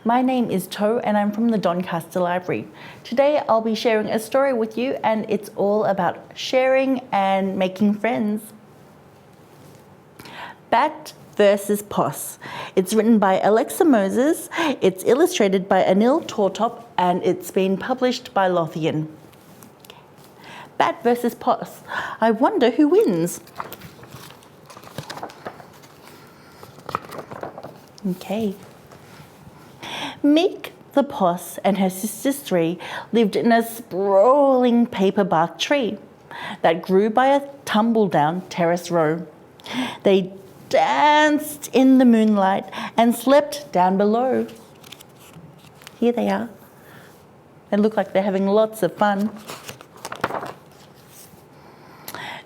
My name is To and I'm from the Doncaster Library. Today I'll be sharing a story with you and it's all about sharing and making friends. Bat versus Poss. It's written by Alexa Moses, it's illustrated by Anil, Tortop, and it's been published by Lothian. Bat versus Poss. I wonder who wins. Okay. Meek the Poss and her sisters three lived in a sprawling paperbark tree that grew by a tumble-down terrace row. They danced in the moonlight and slept down below. Here they are. They look like they're having lots of fun.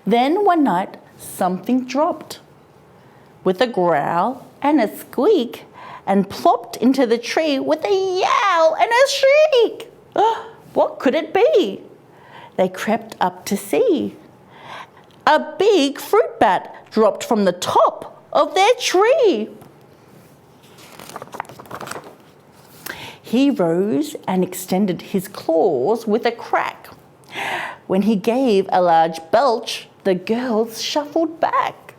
Then one night, something dropped with a growl and a squeak and plopped into the tree with a yowl and a shriek. What could it be? They crept up to see. A big fruit bat dropped from the top of their tree. He rose and extended his claws with a crack. When he gave a large belch, the girls shuffled back.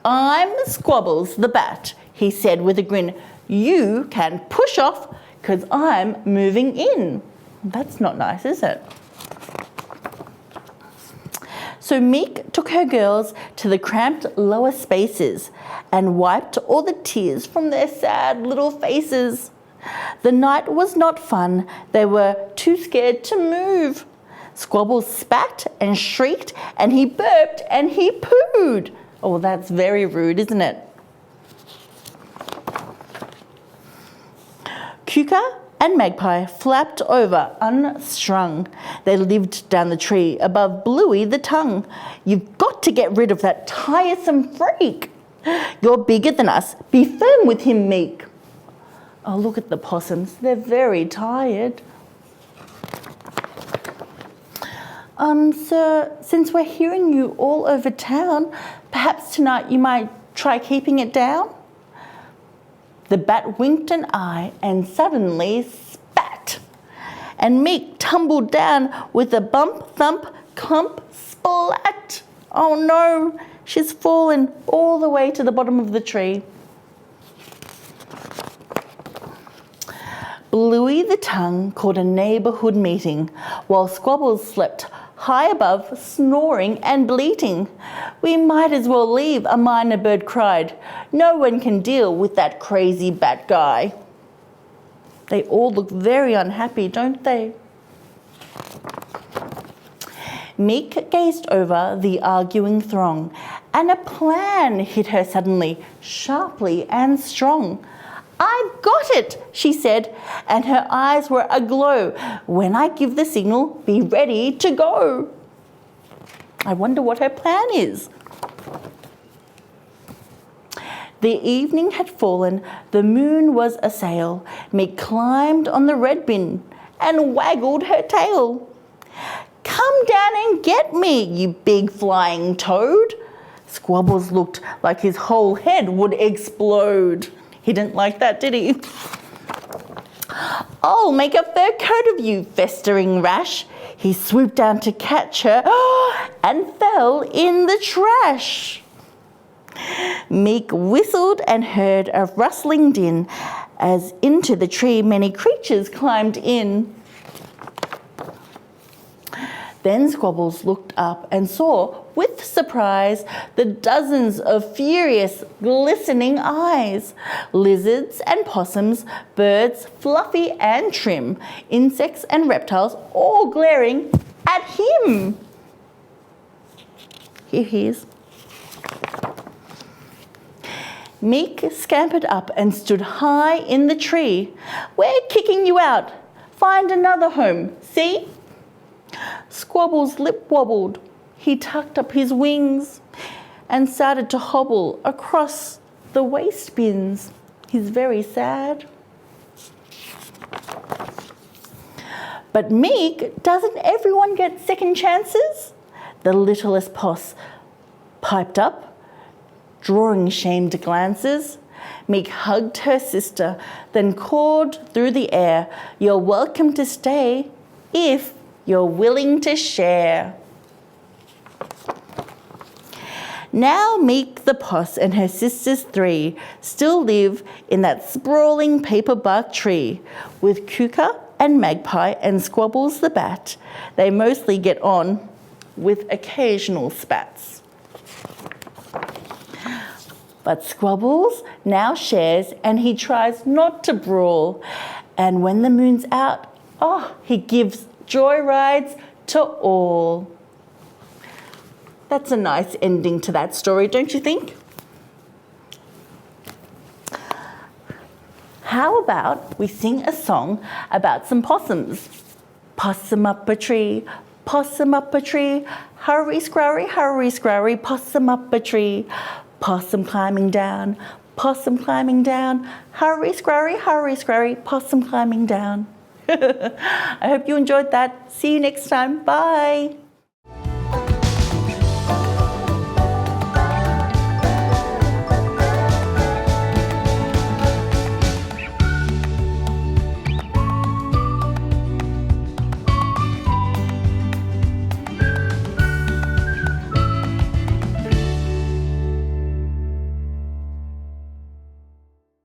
"I'm Squabbles the Bat," he said with a grin. "You can push off because I'm moving in." That's not nice, is it? So Meek took her girls to the cramped lower spaces and wiped all the tears from their sad little faces. The night was not fun. They were too scared to move. Squabbles spat and shrieked and he burped and he pooed. Oh, that's very rude, isn't it? Cuca and Magpie flapped over unstrung. They lived down the tree above Bluey the Tongue. "You've got to get rid of that tiresome freak. You're bigger than us. Be firm with him, Meek." Oh, look at the possums. They're very tired. Sir, since we're hearing you all over town, perhaps tonight you might try keeping it down? The bat winked an eye and suddenly spat. And Meek tumbled down with a bump, thump, clump, splat. Oh no, she's fallen all the way to the bottom of the tree. Bluey the Tongue called a neighbourhood meeting while Squabbles slept high above, snoring and bleating. "We might as well leave," a minor bird cried. "No one can deal with that crazy bat guy." They all look very unhappy, don't they? Meek gazed over the arguing throng, and a plan hit her suddenly, sharply and strong. "I've got it," she said, and her eyes were aglow. "When I give the signal, be ready to go." I wonder what her plan is. The evening had fallen, the moon was a sail. Meek climbed on the red bin and waggled her tail. "Come down and get me, you big flying toad." Squabbles looked like his whole head would explode. He didn't like that, did he? "I'll make a fur coat of you, festering rash." He swooped down to catch her and fell in the trash. Meek whistled and heard a rustling din as into the tree many creatures climbed in. Then Squabbles looked up and saw, with surprise, the dozens of furious, glistening eyes. Lizards and possums, birds, fluffy and trim, insects and reptiles, all glaring at him. Here he is. Meek scampered up and stood high in the tree. "We're kicking you out. Find another home, see?" Squabbles' lip wobbled. He tucked up his wings and started to hobble across the waste bins. He's very sad. "But Meek, doesn't everyone get second chances?" The littlest Poss piped up, drawing shamed glances. Meek hugged her sister, then called through the air, "You're welcome to stay if you're willing to share." Now Meek the Poss and her sisters 3 still live in that sprawling paperbark tree. With Kuka and Magpie and Squabbles the Bat, they mostly get on with occasional spats. But Squabbles now shares and he tries not to brawl. And when the moon's out, he gives joy rides to all. That's a nice ending to that story, don't you think? How about we sing a song about some possums? Possum up a tree, possum up a tree, hurry scurry, possum up a tree. Possum climbing down, hurry scurry, possum climbing down. I hope you enjoyed that. See you next time. Bye.